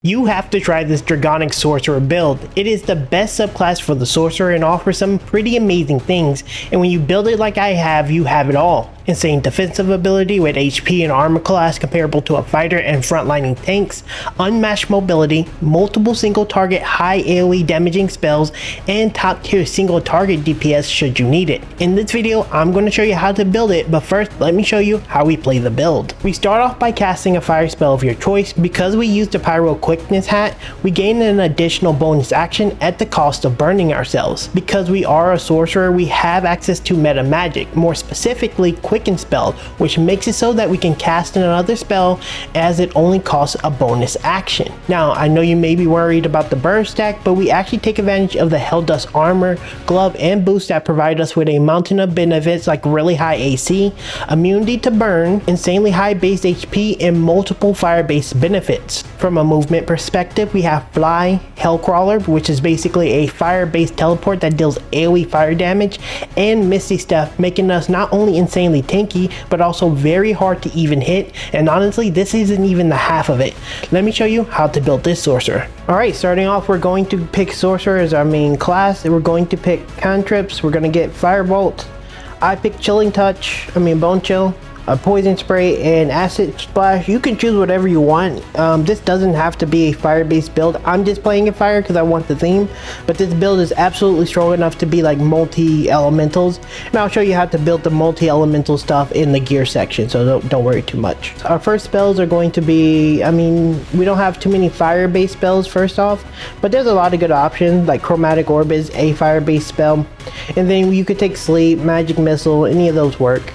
You have to try this Draconic Sorcerer build. It is the best subclass for the Sorcerer and offers some pretty amazing things, and when you build it like I have, you have it all. Insane defensive ability with HP and armor class comparable to a fighter and frontlining tanks, unmatched mobility, multiple single target high AoE damaging spells, and top tier single target DPS should you need it. In this video, I'm going to show you how to build it, but first let me show you how we play the build. We start off by casting a fire spell of your choice. Because we use the Pyro Quickness hat, we gain an additional bonus action at the cost of burning ourselves. Because we are a sorcerer, we have access to Metamagic, more specifically Quicken Spell, which makes it so that we can cast another spell as it only costs a bonus action. Now, I know you may be worried about the burn stack, but we actually take advantage of the Helldusk armor, glove, and boost that provide us with a mountain of benefits like really high AC, immunity to burn, insanely high base HP, and multiple fire-based benefits. From a movement perspective, we have Fly, Hellcrawler, which is basically a fire-based teleport that deals AoE fire damage, and Misty Step, making us not only insanely tanky, but also very hard to even hit, and honestly, this isn't even the half of it. Let me show you how to build this sorcerer. Alright, starting off, we're going to pick sorcerer as our main class, and we're going to pick cantrips. We're going to get Firebolt. I picked Bone Chill, a poison spray, and acid splash. You can choose whatever you want. This doesn't have to be a fire-based build. I'm just playing in fire because I want the theme, but this build is absolutely strong enough to be like multi-elementals, and I'll show you how to build the multi-elemental stuff in the gear section, so don't worry too much. Our first spells are going to be, we don't have too many fire-based spells first off, but there's a lot of good options. Like Chromatic Orb is a fire-based spell, and then you could take Sleep, Magic Missile, any of those work.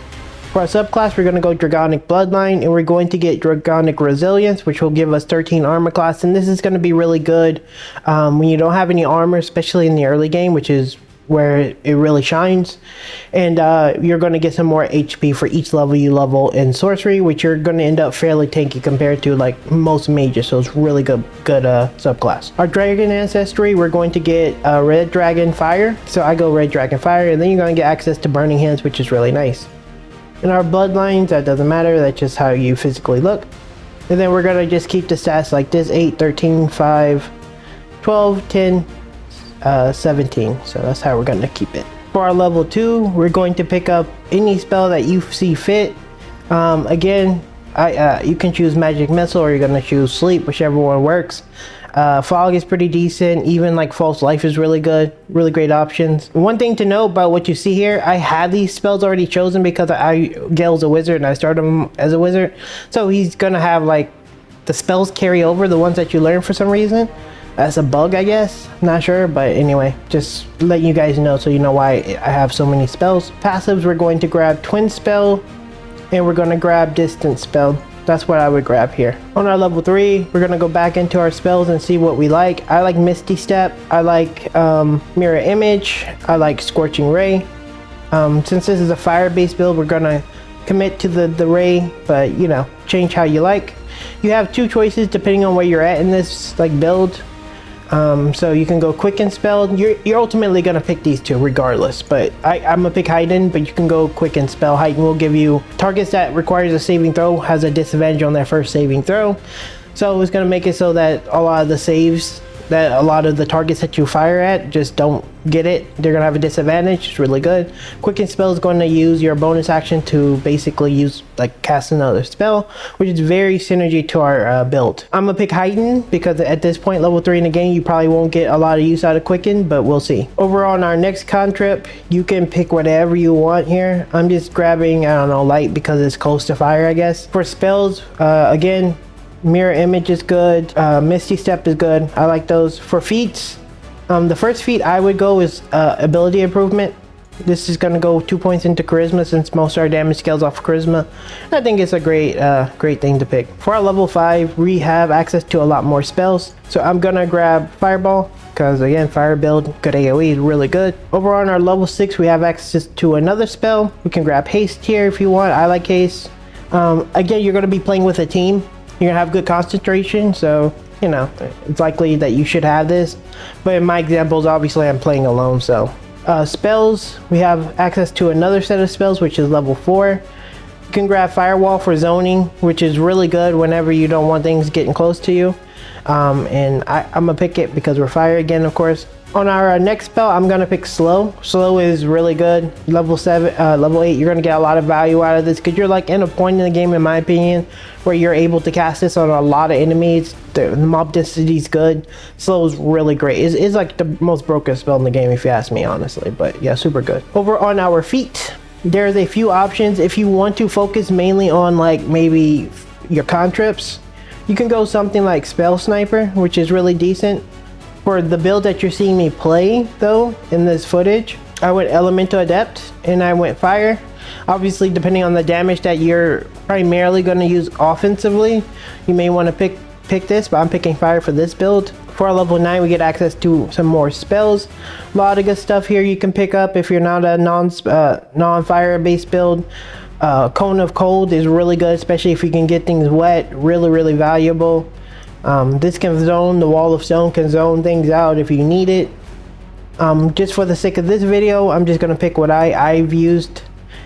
For our subclass, we're going to go Draconic Bloodline, and we're going to get Draconic Resilience, which will give us 13 armor class, and this is going to be really good when you don't have any armor, especially in the early game, which is where it really shines. And you're going to get some more HP for each level you level in sorcery, which you're going to end up fairly tanky compared to like most mages, so it's really good subclass. Our dragon ancestry, we're going to get Red Dragon Fire, so I go Red Dragon Fire, and then you're going to get access to Burning Hands, which is really nice. In our bloodlines, that doesn't matter, that's just how you physically look. And then we're going to just keep the stats like this: 8, 13, 5, 12, 10, 17. So that's how we're going to keep it. For our level 2, we're going to pick up any spell that you see fit. Again, you can choose Magic Missile, or you're going to choose Sleep, whichever one works. Fog is pretty decent. Even like False Life is really good. Really great options. One thing to note about what you see here, I have these spells already chosen because Gale's a wizard and I started him as a wizard. So he's gonna have like the spells carry over, the ones that you learn for some reason. That's a bug, I guess. Not sure, but anyway, just letting you guys know so you know why I have so many spells. Passives, we're going to grab Twin Spell, and we're going to grab Distance Spell. That's what I would grab here. On our level 3, we're going to go back into our spells and see what we like. I like Misty Step. I like Mirror Image. I like Scorching Ray. Since this is a fire-based build, we're going to commit to the Ray, but you know, change how you like. You have 2 choices depending on where you're at in this like build. So you can go Quicken Spell. You're ultimately going to pick these 2 regardless, but I'm going to pick Heighten, but you can go Quicken Spell. Heighten will give you targets that requires a saving throw, has a disadvantage on their first saving throw. So it's going to make it so that a lot of the saves, that a lot of the targets that you fire at just don't get it. They're going to have a disadvantage. It's really good. Quicken Spell is going to use your bonus action to basically cast another spell, which is very synergy to our build. I'm going to pick Heighten because at this point, level 3 in the game, you probably won't get a lot of use out of Quicken, but we'll see. Overall, on our next cantrip, you can pick whatever you want here. I'm just grabbing, I don't know, Light because it's close to fire, I guess. For spells, again, Mirror Image is good. Misty Step is good. I like those. For feats, the first feat I would go is Ability Improvement. This is going to go 2 points into Charisma since most of our damage scales off Charisma. I think it's a great thing to pick. For our level 5, we have access to a lot more spells. So I'm going to grab Fireball because again, fire build, good AoE is really good. Over on our level 6, we have access to another spell. We can grab Haste here if you want. I like Haste. Again, you're going to be playing with a team. You're gonna have good concentration, so you know it's likely that you should have this, but in my examples, obviously I'm playing alone. So spells, we have access to another set of spells, which is level 4. You can grab Firewall for zoning, which is really good whenever you don't want things getting close to you. and I'm gonna pick it because we're fire again, of course. On our next spell, I'm gonna pick slow. Slow is really good. Level 8, you're gonna get a lot of value out of this because you're like in a point in the game, in my opinion, where you're able to cast this on a lot of enemies. The mob density is good. Slow is really great. It's like the most broken spell in the game, if you ask me, honestly. But yeah, super good. Over on our feet, there's a few options. If you want to focus mainly on like maybe your cantrips, you can go something like Spell Sniper, which is really decent. For the build that you're seeing me play, though, in this footage, I went Elemental Adept and I went Fire. Obviously, depending on the damage that you're primarily going to use offensively, you may want to pick this, but I'm picking Fire for this build. For our level 9, we get access to some more spells. A lot of good stuff here you can pick up if you're not a non-fire based build. Cone of Cold is really good, especially if you can get things wet. Really valuable. This can zone, the Wall of Stone can zone things out if you need it. Just for the sake of this video, I'm just gonna pick what I've used,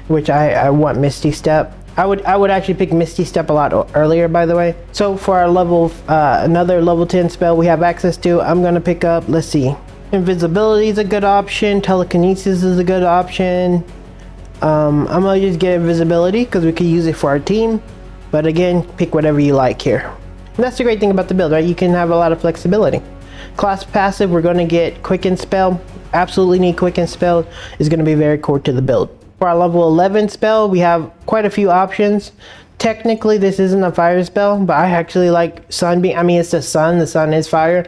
which I want Misty Step. I would actually pick Misty Step a lot earlier, by the way. So for our level, another level 10 spell we have access to, I'm gonna pick up, let's see, Invisibility is a good option, Telekinesis is a good option. I'm gonna just get Invisibility because we could use it for our team, but again, pick whatever you like here. And that's the great thing about the build, right? You can have a lot of flexibility. Class passive, we're going to get Quicken Spell. Absolutely need Quicken Spell. Is going to be very core to the build. For our level 11 spell, we have quite a few options. Technically, this isn't a fire spell, but I actually like Sunbeam. I mean, it's the sun is fire.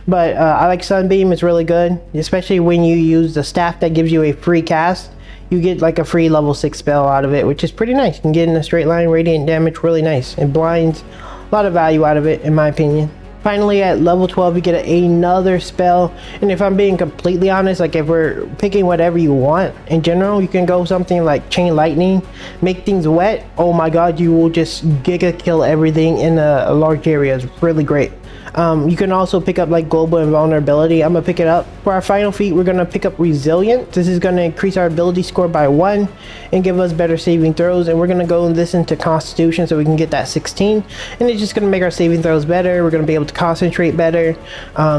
But I like Sunbeam, it's really good. Especially when you use the staff that gives you a free cast. You get like a free level 6 spell out of it, which is pretty nice. You can get in a straight line, radiant damage, really nice. It blinds. A lot of value out of it, in my opinion. Finally, at level 12, you get another spell. And if I'm being completely honest, like if we're picking whatever you want in general, you can go something like Chain Lightning, make things wet. Oh my god, you will just giga kill everything in a large area. It's really great. You can also pick up like Global Invulnerability. I'm gonna pick it up. For our final feat, we're gonna pick up Resilient. This is gonna increase our ability score by 1 and give us better saving throws. And we're gonna go this into Constitution so we can get that 16. And it's just gonna make our saving throws better. We're gonna be able to concentrate better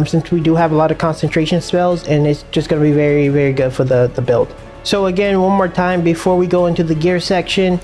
since we do have a lot of concentration spells, and it's just gonna be very good for the build. So again, one more time before we go into the gear section,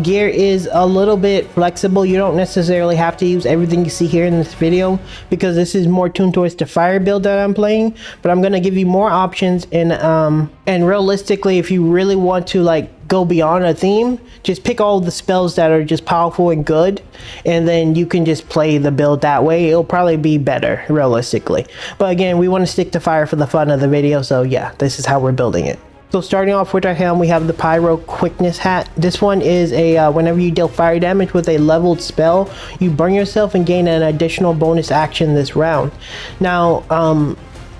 gear is a little bit flexible. You don't necessarily have to use everything you see here in this video because this is more tuned towards the fire build that I'm playing, but I'm going to give you more options. And realistically, if you really want to like go beyond a theme, just pick all the spells that are just powerful and good, and then you can just play the build that way. It'll probably be better realistically, but again, we want to stick to fire for the fun of the video. So yeah, this is how we're building it. So starting off with our helm, we have the Pyro Quickness Hat. This one is a whenever you deal fire damage with a leveled spell, you burn yourself and gain an additional bonus action this round. Now,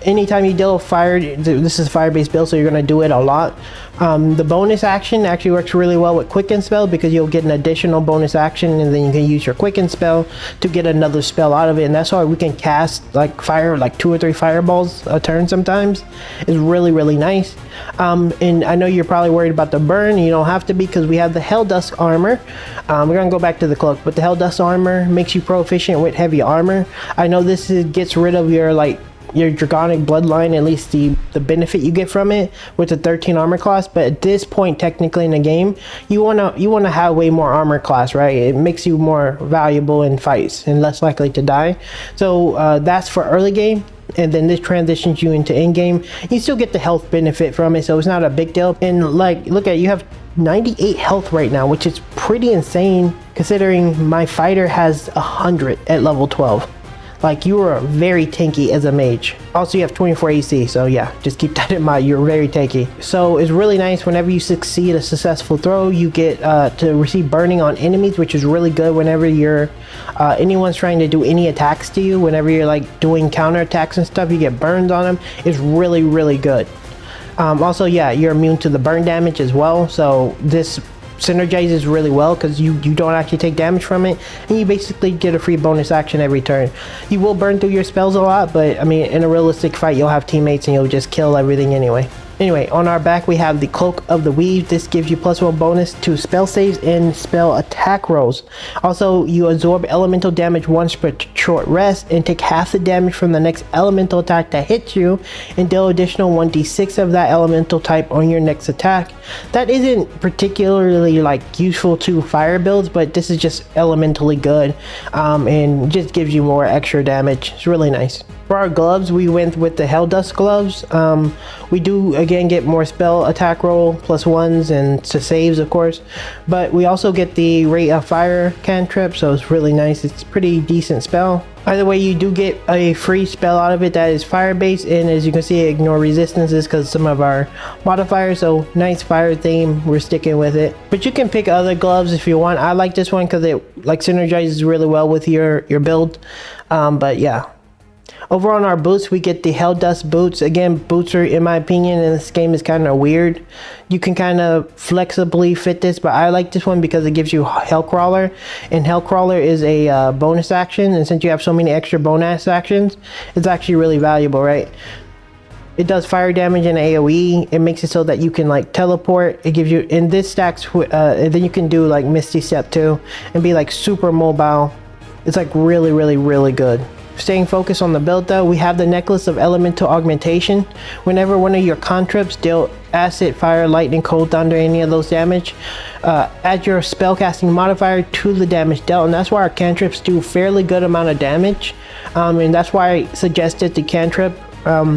anytime you deal fire, this is a fire-based build, so you're going to do it a lot. The bonus action actually works really well with Quicken Spell because you'll get an additional bonus action, and then you can use your Quicken Spell to get another spell out of it. And that's why we can cast like 2 or 3 fireballs a turn sometimes. It's really nice. And I know you're probably worried about the burn. You don't have to be because we have the Helldusk armor. We're going to go back to the cloak, but the Helldusk armor makes you proficient with heavy armor. I know this gets rid of your Draconic bloodline, at least the benefit you get from it with the 13 armor class. But at this point technically in the game, you wanna have way more armor class, right? It makes you more valuable in fights and less likely to die. So that's for early game, and then this transitions you into in game. You still get the health benefit from it, so it's not a big deal. And like, look at, you have 98 health right now, which is pretty insane considering my fighter has 100 at level 12. Like, you are very tanky as a mage. Also, you have 24 AC, so yeah, just keep that in mind. You're very tanky. So it's really nice whenever you succeed a successful throw, you get to receive burning on enemies, which is really good whenever you're anyone's trying to do any attacks to you. Whenever you're like doing counter attacks and stuff, you get burned on them. It's really good. Also, yeah, you're immune to the burn damage as well, so this synergizes really well because you don't actually take damage from it, and you basically get a free bonus action every turn. You will burn through your spells a lot, but I mean, in a realistic fight, you'll have teammates and you'll just kill everything anyway. Anyway, on our back we have the Cloak of the Weave. This gives you +1 bonus to spell saves and spell attack rolls. Also, you absorb elemental damage once per short rest and take half the damage from the next elemental attack that hits you and deal additional 1d6 of that elemental type on your next attack. That isn't particularly like useful to fire builds, but this is just elementally good, and just gives you more extra damage. It's really nice. For our gloves, we went with the Helldusk gloves. We do again get more spell attack roll +1s and to saves, of course, but we also get the rate of fire cantrip, so it's really nice. It's a pretty decent spell. Either way, you do get a free spell out of it that is fire based, and as you can see, ignore resistances because some of our modifiers. So nice fire theme, we're sticking with it. But you can pick other gloves if you want. I like this one because it like synergizes really well with your build. But yeah. Over on our boots, we get the Helldusk boots. Again, boots are, in my opinion, in this game is kind of weird. You can kind of flexibly fit this, but I like this one because it gives you Hellcrawler, and Hellcrawler is a bonus action, and since you have so many extra bonus actions, it's actually really valuable, right? It does fire damage and AoE. It makes it so that you can like teleport. It gives you, and this stacks, and then you can do like Misty Step too, and be like super mobile. It's like really, really, really good. Staying focused on the build though, we have the Necklace of Elemental Augmentation. Whenever one of your cantrips deal acid, fire, lightning, cold, thunder, any of those damage, add your spellcasting modifier to the damage dealt, and that's why our cantrips do fairly good amount of damage, and that's why I suggested the cantrip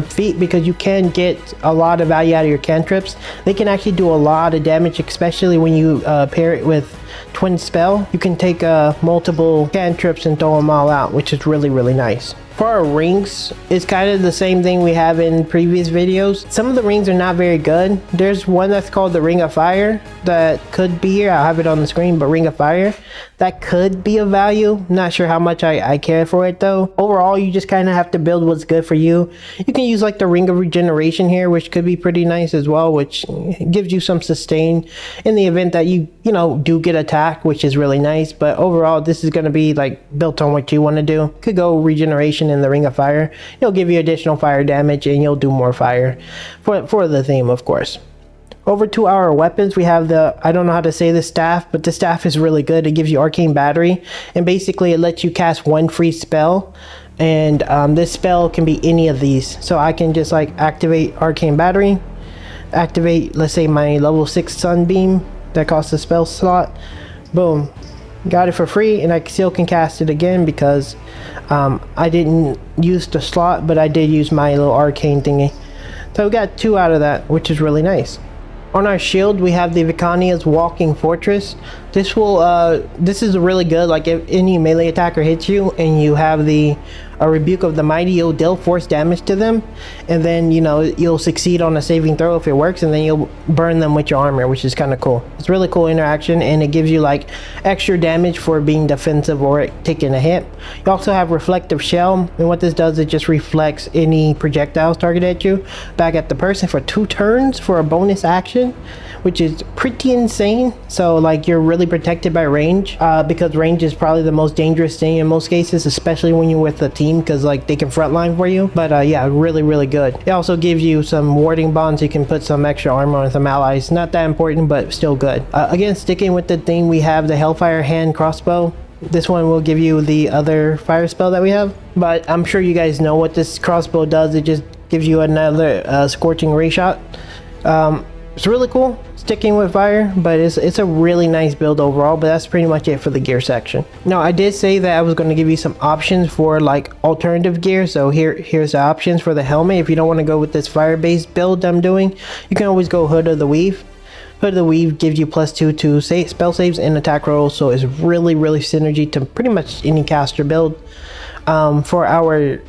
feat, because you can get a lot of value out of your cantrips. They can actually do a lot of damage, especially when you pair it with twin spell. You can take multiple cantrips and throw them all out, which is really, really nice. For our rings, it's kind of the same thing we have in previous videos. Some of the rings are not very good. There's one that's called the Ring of Fire that could be here. I'll have it on the screen, but Ring of Fire, that could be of value. Not sure how much I care for it though. Overall, you just kind of have to build what's good for you. You can use like the Ring of Regeneration here, which could be pretty nice as well, which gives you some sustain in the event that you do get attack, which is really nice. But overall, this is going to be like built on what you want to do. Could go Regeneration in the Ring of Fire. It'll give you additional fire damage and you'll do more fire for the theme, of course. Over to our weapons, we have the, I don't know how to say this staff, but the staff is really good. It gives you Arcane Battery, and basically it lets you cast one free spell, and this spell can be any of these. So I can just like activate Arcane Battery, activate, let's say, my level 6 Sunbeam that costs a spell slot, boom, got it for free, and I still can cast it again because I didn't use the slot, but I did use my little arcane thingy. So we got 2 out of that, which is really nice. On our shield, we have the Vicania's Walking Fortress. This is really good. Like if any melee attacker hits you and you have the Rebuke of the Mighty, you'll deal force damage to them, and then you'll succeed on a saving throw if it works, and then you'll burn them with your armor, which is kind of cool. It's really cool interaction, and it gives you like extra damage for being defensive or taking a hit. You also have Reflective Shell, and what this does, it just reflects any projectiles targeted at you back at the person for 2 turns for a bonus action, which is pretty insane. So like you're really protected by range, because range is probably the most dangerous thing in most cases, especially when you're with a team, because like they can frontline for you. But yeah, really, really good. It also gives you some warding bonds. You can put some extra armor on some allies. Not that important, but still good. Again, sticking with the theme, we have the Hellfire Hand Crossbow. This one will give you the other fire spell that we have, but I'm sure you guys know what this crossbow does. It just gives you another Scorching Ray shot. It's really cool, sticking with fire, but it's a really nice build overall. But that's pretty much it for the gear section. Now, I did say that I was going to give you some options for like alternative gear, so here's the options for the helmet. If you don't want to go with this fire-based build I'm doing, you can always go Hood of the Weave. Hood of the Weave gives you +2 to spell saves and attack rolls, so it's really, really synergy to pretty much any caster build. For our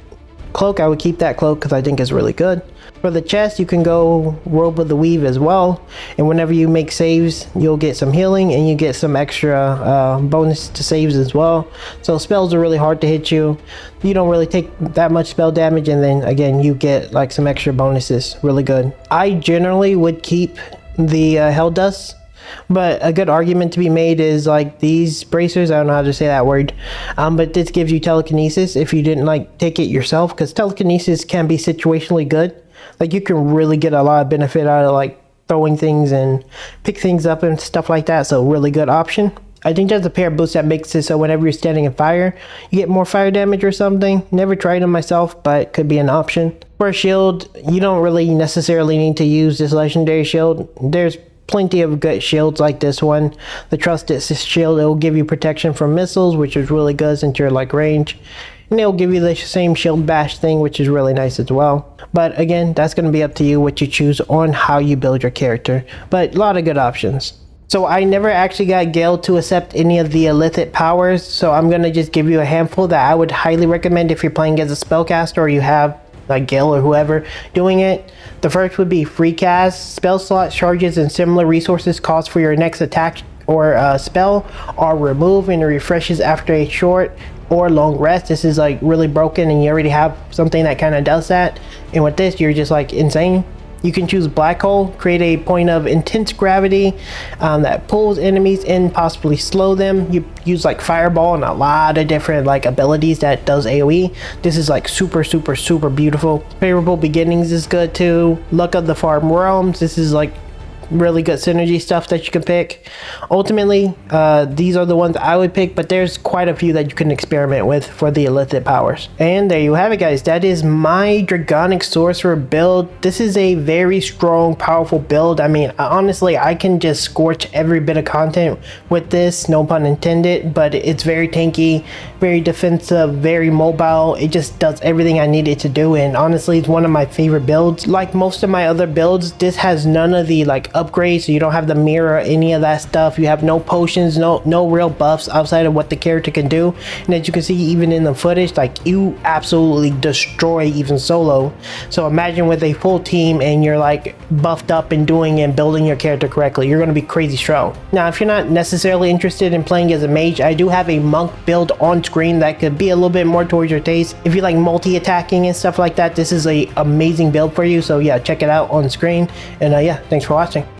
cloak, I would keep that cloak because I think it's really good. For the chest, you can go Robe of the Weave as well, and whenever you make saves, you'll get some healing and you get some extra bonus to saves as well. So spells are really hard to hit you. You don't really take that much spell damage, and then again you get like some extra bonuses. Really good. I generally would keep the Helldusk, but a good argument to be made is like these bracers, I don't know how to say that word, but this gives you telekinesis if you didn't like take it yourself, because telekinesis can be situationally good. Like you can really get a lot of benefit out of like throwing things and pick things up and stuff like that. So really good option. I think there's a pair of boots that makes it so whenever you're standing in fire, you get more fire damage or something. Never tried them myself, but could be an option. For a shield, you don't really necessarily need to use this legendary shield. There's plenty of good shields like this one. The trusted shield, it will give you protection from missiles, which is really good since you're like range. And it'll give you the same shield bash thing, which is really nice as well. But again, that's going to be up to you what you choose on how you build your character. But a lot of good options. So I never actually got Gale to accept any of the Illithid Powers, so I'm going to just give you a handful that I would highly recommend if you're playing as a spellcaster or you have like Gale or whoever doing it. The first would be free cast. Spell slot charges and similar resources cost for your next attack or spell are removed and refreshes after a short or long rest. This is like really broken and you already have something that kind of does that, and with this you're just like insane. You can choose Black Hole, create a point of intense gravity that pulls enemies in, possibly slow them. You use like Fireball and a lot of different like abilities that does AoE. This is like super beautiful. Favorable Beginnings is good too. Luck of the Far Realms, this is like really good synergy stuff that you can pick. Ultimately, these are the ones I would pick, but there's quite a few that you can experiment with for the Illithid Powers. And there you have it, guys. That is my Draconic Sorcerer build. This is a very strong, powerful build. I mean, honestly, I can just scorch every bit of content with this, no pun intended, but it's very tanky, very defensive, very mobile. It just does everything I need it to do, and honestly, it's one of my favorite builds. Like most of my other builds, this has none of the like upgrades, so you don't have the mirror or any of that stuff. You have no potions, no real buffs outside of what the character can do. And as you can see even in the footage, like you absolutely destroy even solo. So imagine with a full team and you're like buffed up and doing and building your character correctly, you're going to be crazy strong. Now if you're not necessarily interested in playing as a mage, I do have a monk build on screen that could be a little bit more towards your taste. If you like multi-attacking and stuff like that, this is a amazing build for you. So yeah, check it out on screen. And yeah, thanks for watching.